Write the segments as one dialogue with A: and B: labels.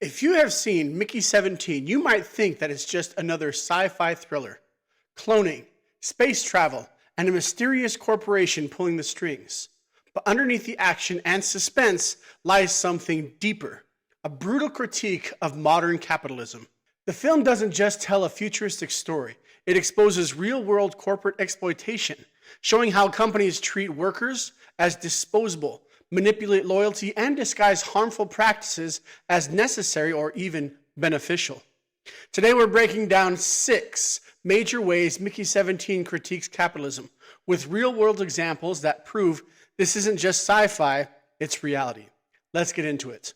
A: If you have seen Mickey 17, you might think that it's just another sci-fi thriller. Cloning, space travel, and a mysterious corporation pulling the strings. But underneath the action and suspense lies something deeper, a brutal critique of modern capitalism. The film doesn't just tell a futuristic story, it exposes real-world corporate exploitation, showing how companies treat workers as disposable, manipulate loyalty, and disguise harmful practices as necessary or even beneficial. Today we're breaking down 6 major ways Mickey 17 critiques capitalism, with real-world examples that prove this isn't just sci-fi, it's reality. Let's get into it.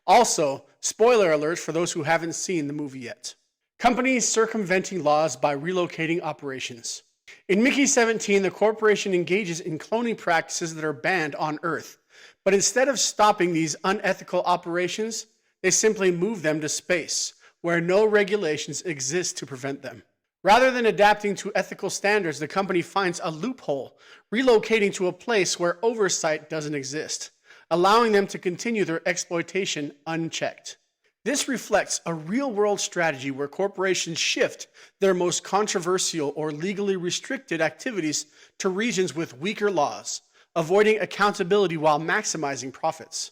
A: Also, spoiler alert for those who haven't seen the movie yet. Companies circumventing laws by relocating operations. In Mickey 17, the corporation engages in cloning practices that are banned on Earth. But instead of stopping these unethical operations, they simply move them to space, where no regulations exist to prevent them. Rather than adapting to ethical standards, the company finds a loophole, relocating to a place where oversight doesn't exist, allowing them to continue their exploitation unchecked. This reflects a real-world strategy where corporations shift their most controversial or legally restricted activities to regions with weaker laws, avoiding accountability while maximizing profits.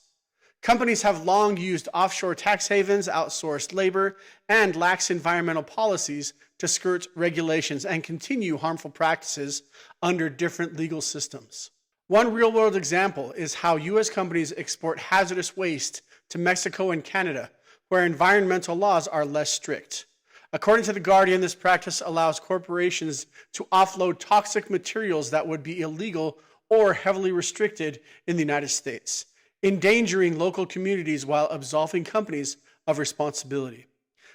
A: Companies have long used offshore tax havens, outsourced labor, and lax environmental policies to skirt regulations and continue harmful practices under different legal systems. One real-world example is how U.S. companies export hazardous waste to Mexico and Canada, where environmental laws are less strict. According to The Guardian, this practice allows corporations to offload toxic materials that would be illegal or heavily restricted in the United States, endangering local communities while absolving companies of responsibility.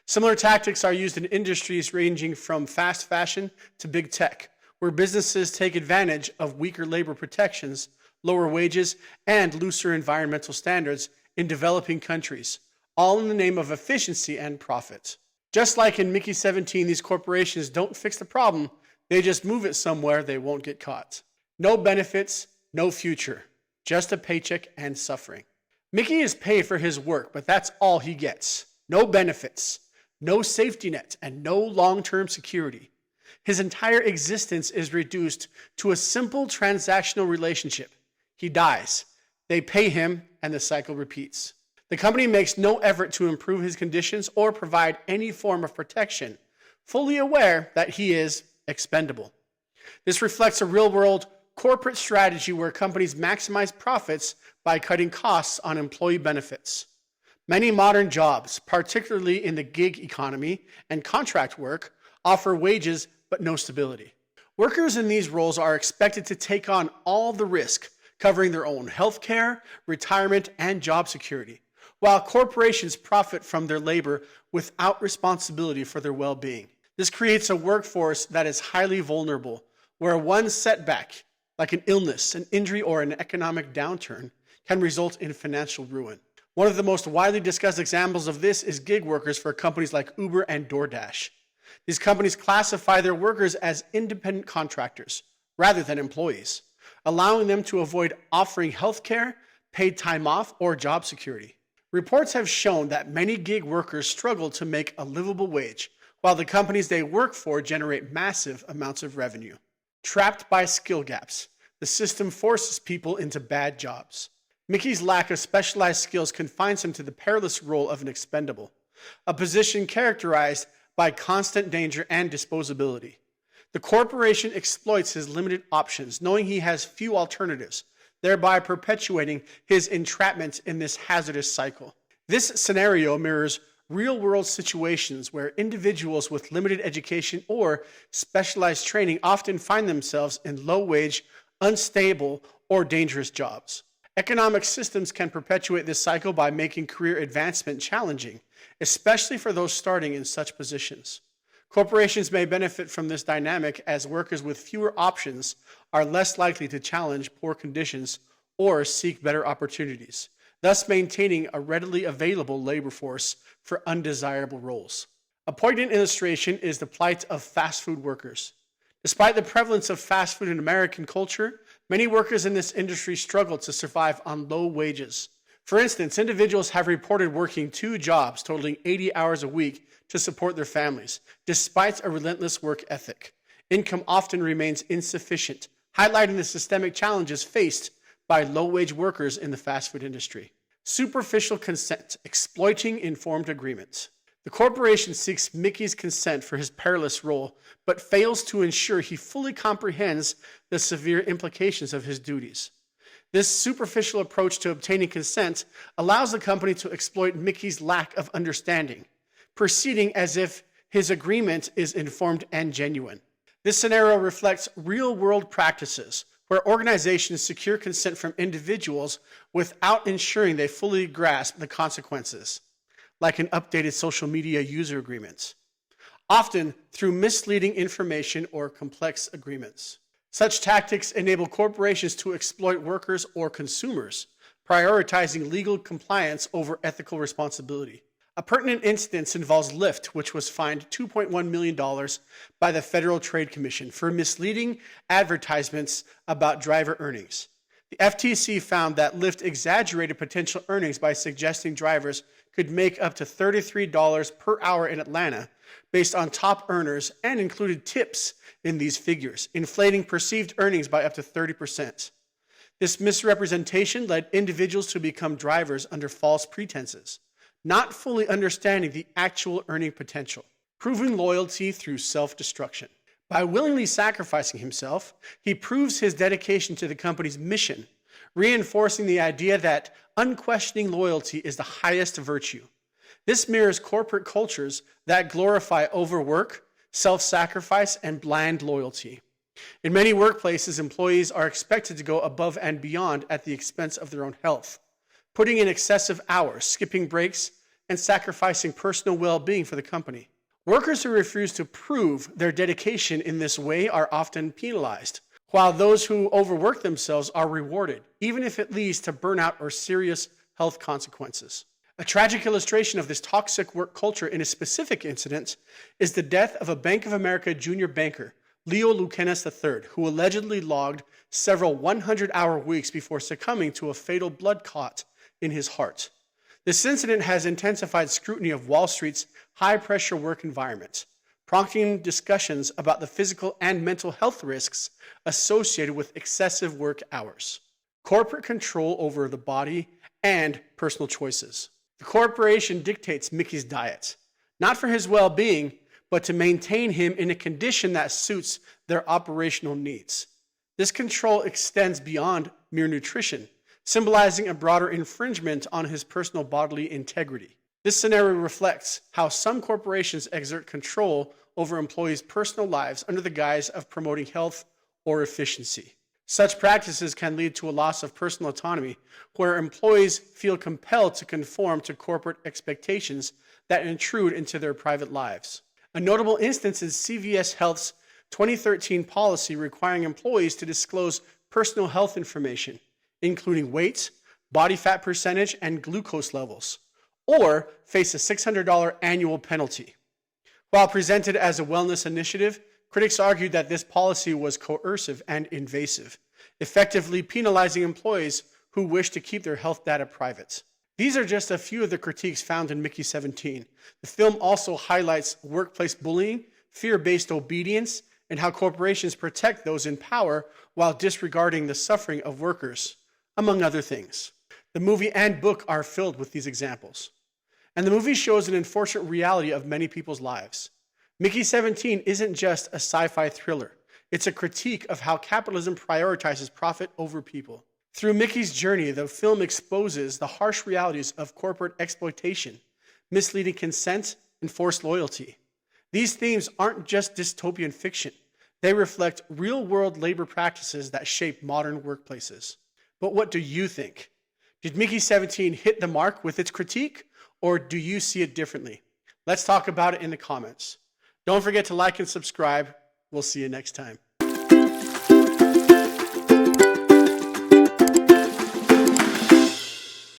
A: Similar tactics are used in industries ranging from fast fashion to big tech, where businesses take advantage of weaker labor protections, lower wages, and looser environmental standards in developing countries, all in the name of efficiency and profit. Just like in Mickey 17, these corporations don't fix the problem, they just move it somewhere they won't get caught. No benefits, no future, just a paycheck and suffering. Mickey is paid for his work, but that's all he gets. No benefits, no safety net, and no long-term security. His entire existence is reduced to a simple transactional relationship. He dies, they pay him, and the cycle repeats. The company makes no effort to improve his conditions or provide any form of protection, fully aware that he is expendable. This reflects a real-world corporate strategy where companies maximize profits by cutting costs on employee benefits. Many modern jobs, particularly in the gig economy and contract work, offer wages but no stability. Workers in these roles are expected to take on all the risk, covering their own health care, retirement, and job security, while corporations profit from their labor without responsibility for their well-being. This creates a workforce that is highly vulnerable, where one setback, like an illness, an injury, or an economic downturn, can result in financial ruin. One of the most widely discussed examples of this is gig workers for companies like Uber and DoorDash. These companies classify their workers as independent contractors rather than employees, allowing them to avoid offering health care, paid time off, or job security. Reports have shown that many gig workers struggle to make a livable wage, while the companies they work for generate massive amounts of revenue. Trapped by skill gaps, the system forces people into bad jobs. Mickey's lack of specialized skills confines him to the perilous role of an expendable, a position characterized by constant danger and disposability. The corporation exploits his limited options, knowing he has few alternatives, thereby perpetuating his entrapment in this hazardous cycle. This scenario mirrors real-world situations where individuals with limited education or specialized training often find themselves in low-wage, unstable, or dangerous jobs. Economic systems can perpetuate this cycle by making career advancement challenging, especially for those starting in such positions. Corporations may benefit from this dynamic as workers with fewer options are less likely to challenge poor conditions or seek better opportunities, thus maintaining a readily available labor force for undesirable roles. A poignant illustration is the plight of fast food workers. Despite the prevalence of fast food in American culture, many workers in this industry struggle to survive on low wages, For instance, individuals have reported working 2 jobs totaling 80 hours a week to support their families, despite a relentless work ethic. Income often remains insufficient, highlighting the systemic challenges faced by low-wage workers in the fast food industry. Superficial consent, exploiting informed agreements. The corporation seeks Mickey's consent for his perilous role, but fails to ensure he fully comprehends the severe implications of his duties. This superficial approach to obtaining consent allows the company to exploit Mickey's lack of understanding, proceeding as if his agreement is informed and genuine. This scenario reflects real-world practices where organizations secure consent from individuals without ensuring they fully grasp the consequences, like an updated social media user agreement, often through misleading information or complex agreements. Such tactics enable corporations to exploit workers or consumers, prioritizing legal compliance over ethical responsibility. A pertinent instance involves Lyft, which was fined $2.1 million by the Federal Trade Commission for misleading advertisements about driver earnings. The FTC found that Lyft exaggerated potential earnings by suggesting drivers could make up to $33 per hour in Atlanta based on top earners and included tips in these figures, inflating perceived earnings by up to 30%. This misrepresentation led individuals to become drivers under false pretenses, not fully understanding the actual earning potential, proving loyalty through self-destruction. By willingly sacrificing himself, he proves his dedication to the company's mission, reinforcing the idea that unquestioning loyalty is the highest virtue. This mirrors corporate cultures that glorify overwork, self-sacrifice, and blind loyalty. In many workplaces, employees are expected to go above and beyond at the expense of their own health, putting in excessive hours, skipping breaks, and sacrificing personal well-being for the company. Workers who refuse to prove their dedication in this way are often penalized, while those who overwork themselves are rewarded, even if it leads to burnout or serious health consequences. A tragic illustration of this toxic work culture in a specific incident is the death of a Bank of America junior banker, Leo Lucanas III, who allegedly logged several 100-hour weeks before succumbing to a fatal blood clot in his heart. This incident has intensified scrutiny of Wall Street's high-pressure work environment, prompting discussions about the physical and mental health risks associated with excessive work hours, corporate control over the body, and personal choices. The corporation dictates Mickey's diet, not for his well-being, but to maintain him in a condition that suits their operational needs. This control extends beyond mere nutrition, symbolizing a broader infringement on his personal bodily integrity. This scenario reflects how some corporations exert control over employees' personal lives under the guise of promoting health or efficiency. Such practices can lead to a loss of personal autonomy, where employees feel compelled to conform to corporate expectations that intrude into their private lives. A notable instance is CVS Health's 2013 policy requiring employees to disclose personal health information, including weight, body fat percentage, and glucose levels, or face a $600 annual penalty. While presented as a wellness initiative, critics argued that this policy was coercive and invasive, effectively penalizing employees who wish to keep their health data private. These are just a few of the critiques found in Mickey 17. The film also highlights workplace bullying, fear-based obedience, and how corporations protect those in power while disregarding the suffering of workers, among other things. The movie and book are filled with these examples. And the movie shows an unfortunate reality of many people's lives. Mickey 17 isn't just a sci-fi thriller. It's a critique of how capitalism prioritizes profit over people. Through Mickey's journey, the film exposes the harsh realities of corporate exploitation, misleading consent, and forced loyalty. These themes aren't just dystopian fiction. They reflect real-world labor practices that shape modern workplaces. But what do you think? Did Mickey 17 hit the mark with its critique, or do you see it differently? Let's talk about it in the comments. Don't forget to like and subscribe. We'll see you next time.